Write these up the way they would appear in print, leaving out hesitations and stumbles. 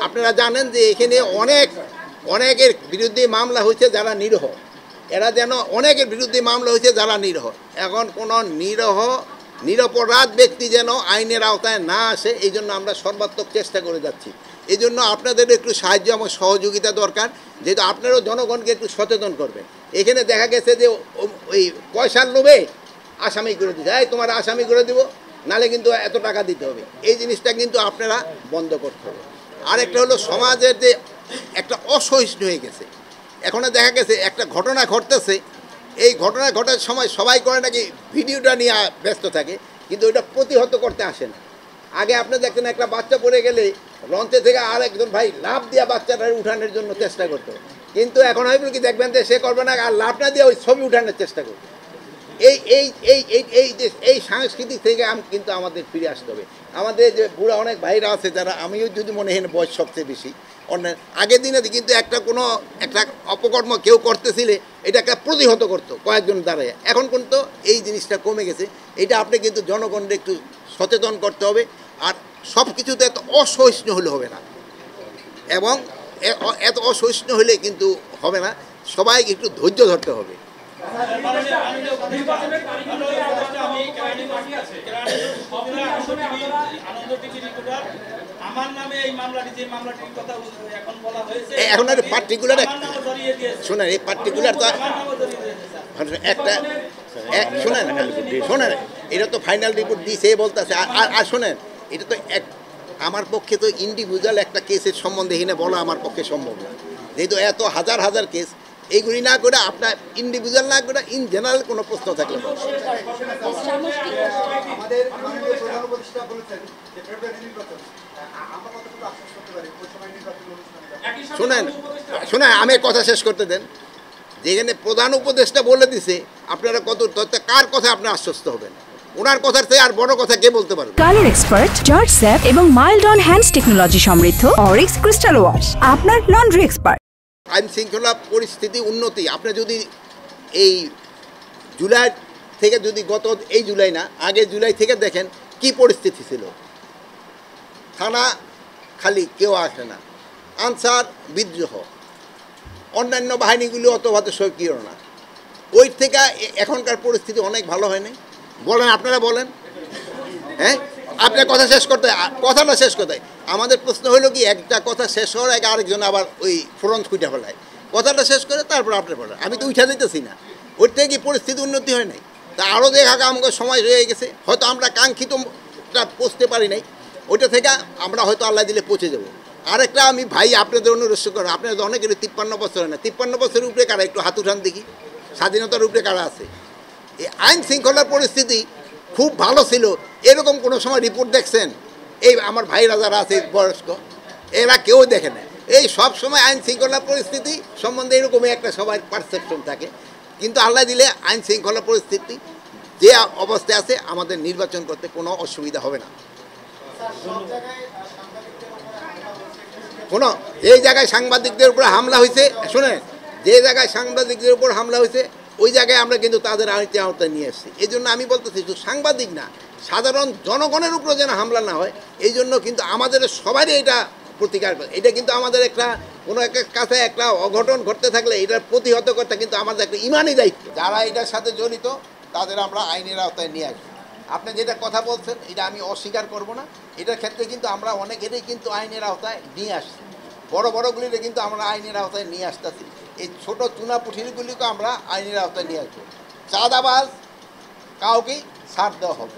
আপনারা জানেন যে এখানে অনেকের বিরুদ্ধে মামলা হয়েছে যারা নিরীহ, এরা যেন অনেকের বিরুদ্ধে মামলা হয়েছে যারা নিরীহ। এখন কোনো নিরপরাধ ব্যক্তি যেন আইনের আওতায় না আসে, এই জন্য আমরা সর্বাত্মক চেষ্টা করে যাচ্ছি। এই জন্য আপনাদের একটু সাহায্য এবং সহযোগিতা দরকার, যেহেতু আপনারাও জনগণকে একটু সচেতন করবেন। এখানে দেখা গেছে যে ওই পয়সার লোভে আসামি করে দিচ্ছে, এই তোমার আসামি করে দিব, নালে কিন্তু এত টাকা দিতে হবে। এই জিনিসটা কিন্তু আপনারা বন্ধ করতে হবে। আরেকটা হলো সমাজের যে একটা অসহিষ্ণু হয়ে গেছে। এখন দেখা গেছে একটা ঘটনা ঘটতেছে, এই ঘটনা ঘটার সময় সবাই করে নাকি ভিডিওটা নিয়ে ব্যস্ত থাকে, কিন্তু ওইটা প্রতিহত করতে আসে না। আগে আপনি দেখতেন একটা বাচ্চা পড়ে গেলে লঞ্চে থেকে আর একজন ভাই লাভ দিয়া বাচ্চাটা উঠানোর জন্য চেষ্টা করতো, কিন্তু এখন হয়তো কি দেখবেন যে সে করবে না, আর লাভ না দিয়ে ওই ছবি উঠানোর চেষ্টা করবে। এই সাংস্কৃতিক থেকে কিন্তু আমাদের ফিরে আসতে হবে। আমাদের যে বুড়া অনেক ভাইরা আছে যারা, আমিও যদি মনে হয় বয়স সবচেয়ে বেশি, অন্যের আগের দিনে কিন্তু একটা অপকর্ম কেউ করতেছিলে এটা একটা প্রতিহত করতো কয়েকজন দাঁড়ায়। এখন কিন্তু এই জিনিসটা কমে গেছে। এটা আপনি কিন্তু জনগণকে একটু সচেতন করতে হবে। আর সব কিছুতে এত অসহিষ্ণু হলে হবে না, এবং এত অসহিষ্ণু হলে কিন্তু হবে না। সবাইকে একটু ধৈর্য ধরতে হবে। এখন আর পার্টিকুলার শোনেন, এই পার্টিকুলার তো একটা শোনেন, এটা তো ফাইনাল রিপোর্ট দিয়েছে বলতেছে। আর শোনেন, এটা তো আমার পক্ষে তো ইন্ডিভিজুয়াল একটা কেসের সম্বন্ধে এখানে বলা আমার পক্ষে সম্ভব না, যেহেতু এত হাজার হাজার কেস। এইগুলি না করে আপনার ইন্ডিভিজুয়াল না করে ইন জেনারেল কোনো প্রশ্ন থাকলে শোনেন আমি কথা শেষ করতে দেন। যেখানে প্রধান উপদেষ্টা বলে দিছে, আপনারা কার কথা আপনি আশ্বস্ত হবেন? ওনার কথার থেকে আর বড় কথা কে বলতে পারবে? কালার এক্সপার্ট জর্জ স্যাপ এবং মাইল্ড অন হ্যান্ডস টেকনোলজি সমৃদ্ধ অরিক্স ক্রিস্টাল ওয়াশ আপনার লন্ড্রি এক্সপার্ট। আইন শৃঙ্খলা পরিস্থিতি উন্নতি, আপনি যদি এই জুলাই থেকে, যদি এই জুলাই না আগে জুলাই থেকে দেখেন কি পরিস্থিতি ছিল। থানা খালি, কেউ আসে না, আনসার বিদ্রোহ, অন্যান্য বাহিনীগুলি অত সক্রিয় না। ওই থেকে এখনকার পরিস্থিতি অনেক ভালো হয়নি। বলেন, আপনারা বলেন। হ্যাঁ, আপনার কথাটা শেষ করতে আমাদের প্রশ্ন হলো কি, একটা কথা শেষ হওয়ার আগে আরেকজন আবার ওই ফ্রন্ট খুঁটে ফেলায়। কথাটা শেষ করে তারপর আপনি বলেন। আমি তো উঠা দিতেছি না, ওই থেকে কি পরিস্থিতি উন্নতি হয় নাই? তা আরও দেখা আমাকে সময় রয়ে গেছে, হয়তো আমরা কাঙ্ক্ষিতটা পৌঁছতে পারি নাই, ওইটা থেকে আমরা হয়তো আল্লাহ দিলে পৌঁছে যাবো। আরেকটা আমি ভাই আপনাদের অনুরোধ করেন, আপনাদের অনেকের 53 বছর হয় না, 53 বছরের উপরে কারা একটু হাত উঠান দেখি, স্বাধীনতার উপরে কারা আছে? এই আইন শৃঙ্খলার পরিস্থিতি খুব ভালো ছিল, এরকম কোনো সময় রিপোর্ট দেখছেন? এই আমার ভাইরা যারা আছে বয়স্ক, এরা কেউ দেখে না। এই সব সময় আইন শৃঙ্খলা পরিস্থিতি সম্বন্ধে এরকমই একটা সবার পারসেপশন থাকে, কিন্তু আল্লাহ দিলে আইন শৃঙ্খলা পরিস্থিতি যে অবস্থায় আছে, আমাদের নির্বাচন করতে কোনো অসুবিধা হবে না। কোনো এই জায়গায় সাংবাদিকদের উপর হামলা হয়েছে, শুনে, যে জায়গায় সাংবাদিকদের উপর হামলা হয়েছে ওই জায়গায় আমরা কিন্তু তাদের আইনের আওতায় নিয়ে আসছি। এই জন্য আমি বলতেছি, শুধু সাংবাদিক না, সাধারণ জনগণের উপরে যেন হামলা না হয়, এই জন্য কিন্তু আমাদের সবারই এটা প্রতিকার। এটা কিন্তু আমাদের একটা কোনো একটা কাছে একটা অঘটন ঘটতে থাকলে এটার প্রতিহত করতে কিন্তু আমাদের একটা ইমানই দায়িত্ব। যারা এটার সাথে জড়িত তাদের আমরা আইনের আওতায় নিয়ে আসবো। আপনি যেটা কথা বলছেন এটা আমি অস্বীকার করব না, এটার ক্ষেত্রে কিন্তু আমরা অনেকেরই কিন্তু আইনের আওতায় নিয়ে আসছি। বড়গুলিতে কিন্তু আমরা আইনের আওতায় নিয়ে আসতেছি। এই ছোটো চুনা পুঁঠিগুলিকে আমরা আইনের আওতায় নিয়ে আসবো। চাঁদাবাজ কাউকেই ছাড় দেওয়া হবে,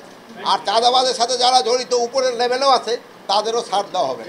আর চাঁদাবাজের সাথে যারা জড়িত উপরের লেভেলেও আছে তাদেরও ছাড় দেওয়া হবে।